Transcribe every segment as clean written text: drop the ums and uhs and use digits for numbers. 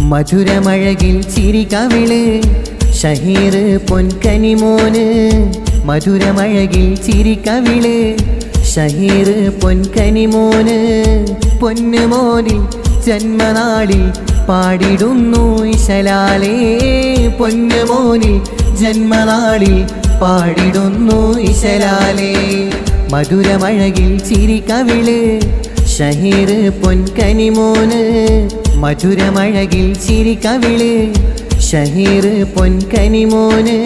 മധുരമഴകിൽ ചിരികവിള് ഷഹീർ പൊൻകനിമോന്. മധുരമഴകിൽ ചിരികവിള് ഷഹീർ പൊൻകനിമോന്. പൊന്നുമോനിൽ ജന്മനാളിൽ പാടിടുന്നു ഇശലാലേ. പൊന്നുമോനിൽ ജന്മനാളിൽ പാടിടുന്നു ഇശലാലേ. മധുരമഴകിൽ ചിരികവിള് ഷഹീർ പൊൻകനിമോന്. മധുരമഴകിൽ ചിരികവിള് ഷഹീർ പൊൻകനിമോന്.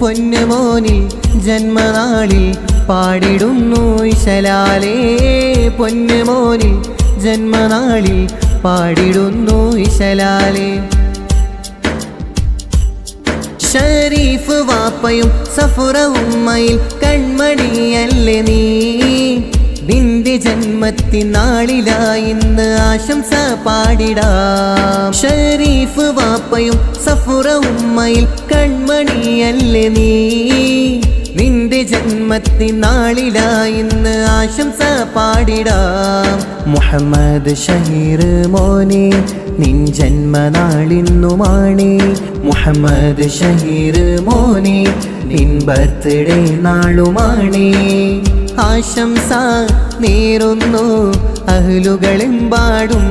പൊന്നുമോനിൽ ജന്മനാളിൽ പാടിടുന്നു ഇശലാലേ. പൊന്നുമോനിൽ ജന്മനാളിൽ പാടിടുന്നു ഇശലാലേ. ഷരീഫ് വാപ്പയും സഫുറ ഉമ്മയിൽ കൺമണിയല്ലേ നീ. നിന്റെ ജന്മത്തിനാളിലായി ഇന്ന് ആശംസ പാടിടാം. ഷരീഫ് വാപ്പയും സഫുറ ഉമ്മയിൽ കൺമണിയല്ലേ നീ. നിന്റെ ജന്മത്തിനാളിലായി ഇന്ന് ആശംസ പാടിടാം. മുഹമ്മദ് ഷഹീർ മോനെ നിൻ ജന്മനാളിന്നുമാണേ. മുഹമ്മദ് ഷഹീർ മോനെ നിൻ ബർത്ത്ഡേ നാളുമാണേ. ആശംസ നേരുന്നു അഹ്ലുകളെമ്പാടും.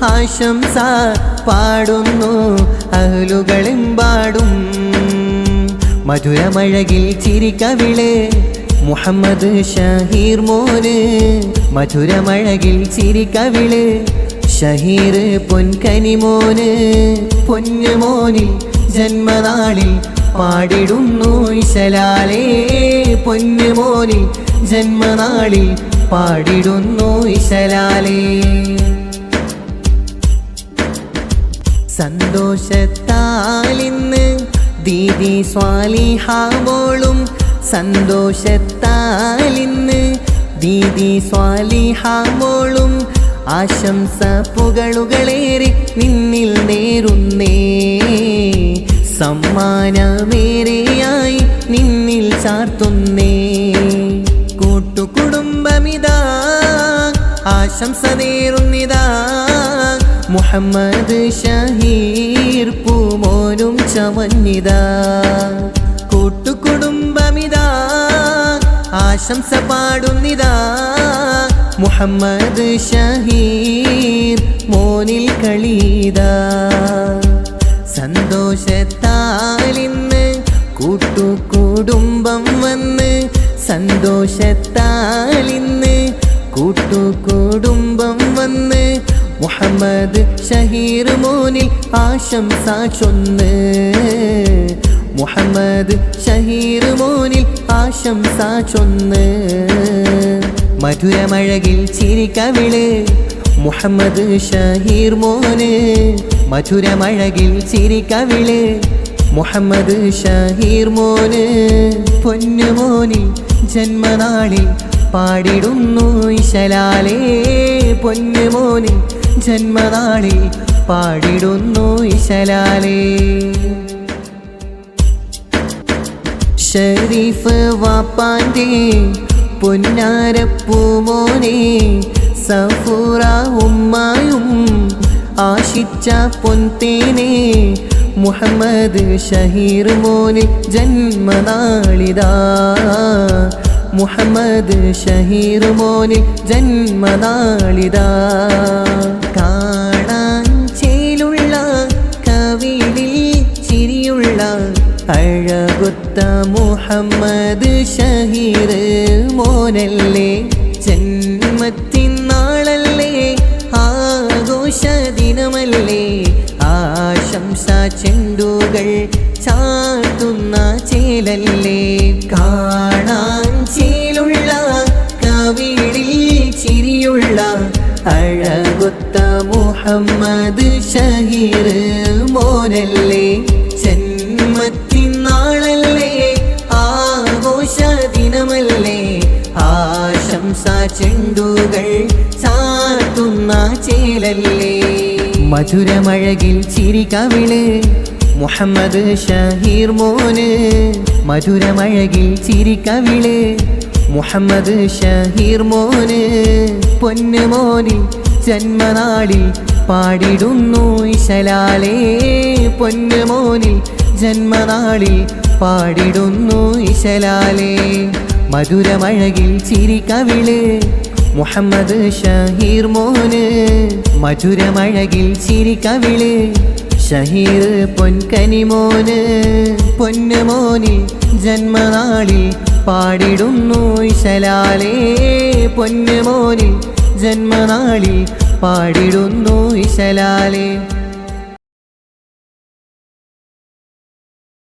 ആശംസ പാടുന്നു അഹ്ലുകളെമ്പാടും. മധുരമഴകിൽ ചിരികവിള് മുഹമ്മദ് ഷഹീർ മോന്. മധുരമഴകിൽ ചിരികവിള് ഷഹീർ പൊൻകനിമോന്. പൊന്നുമോനിൽ ജന്മനാളിൽ പാടിടുന്നു ഇശലാലേ. പൊന്നുമോനിൽ ജന്മനാളിൽ പാടിടുന്നു ഇശലാലേ. സന്തോഷത്താലിന്ന് ദീദി സ്വാലിഹ മോളും. സന്തോഷത്താലിന്ന് ദീദി സ്വാലിഹ മോളും. ആശംസ പുകളുകളേറി നിന്നിൽ നേരുന്നേ. സമ്മാനമേറെയായി നിന്നിൽ ചാർത്തുന്നേ. കൂട്ടുകുടുംബമിതാ ആശംസ നേരുന്നിതാ. മുഹമ്മദ് ഷഹീർ പൂമോനും ചമഞ്ഞിതാ. കൂട്ടുകുടുംബമിതാ ആശംസ പാടുന്നിതാ. മുഹമ്മദ് ഷഹീർ മോനിൽ കളിതാ. സന്തോഷത്താലിന്ന് കൂട്ടുകുടുംബം വന്ന്. സന്തോഷത്താലിന്ന് കൂട്ടുകുടുംബം വന്ന്. മുഹമ്മദ് ഷഹീർ മോനിൽ ആശംസ ചൊന്ന്. മുഹമ്മദ് ഷഹീർ മോനിൽ ആശംസ ചൊന്ന്. മധുരമഴകിൽ ചിരികവിള് മുഹമ്മദ് ഷഹീർ മോന്. മധുരമഴകിൽ ചിരികവിള് മുഹമ്മദ് ഷഹീർ മോന്. പൊന്നുമോനിൽ ജന്മനാളിൽ പാടിടുന്നു ഇശലാലേ. പൊന്നുമോനിൽ ജന്മനാളിൽ പാടിടുന്നു ഇശലാലേ. ഷരീഫ് വാപ്പാൻ്റെ പൊന്നാരപ്പൂമോനെ. സഫൂറ ഉമ്മായും ആശിച്ച പൊൻതേനെ. മുഹമ്മദ് ഷഹീർ മോന് ജന്മനാളിതാ. മുഹമ്മദ് ഷഹീർ മോന് ജന്മനാളിതാ. കാണാൻ ചേലുള്ള കവിളിൽ ചിരിയുള്ള അഴകൊത്ത മുഹമ്മദ് ഷഹീർ മോനല്ലേ. ജന്മത്തിനാളല്ലേ ആഘോഷ ദിനമല്ലേ. ആശംസ ചെണ്ടുകൾ ചാർത്തുന്ന ചേലല്ലേ. കാണാൻ ചേലുള്ള കവിളിൽ ചിരിയുള്ള അഴകൊത്ത മുഹമ്മദ് ഷഹീർ മോനല്ലേ. ജന്മത്തിനാളല്ലേ ആഘോഷ ദിനമല്ലേ. ആശംസ ചെണ്ടുകൾ ചാർത്തുന്ന ചേലല്ലേ. മധുരമഴകിൽ ചിരികവിള് മുഹമ്മദ് ഷഹീർ മോന്. മധുരമഴകിൽ ചിരികവിള് മുഹമ്മദ് ഷഹീർ മോന്. പൊന്നുമോനിൽ ജന്മനാളിൽ പാടിടുന്നു ഇശലാലേ പൊന്നുമോനിൽ ജന്മനാളിൽ പാടിടുന്നു ഇശലാലേ മധുരമഴകിൽ ചിരിക്കവിള് മുഹമ്മദ് ഷഹീർ മോന് മധുരമഴകിൽ ചിരിക്കവിള് ഷഹീർ പൊൻകനിമോന് പൊന്നുമോനിൽ ജന്മനാളിൽ പാടിടുന്നു ഇശലാലേ പൊന്നുമോനിൽ ജന്മനാളിൽ പാടിടുന്നു ഇശലാലേ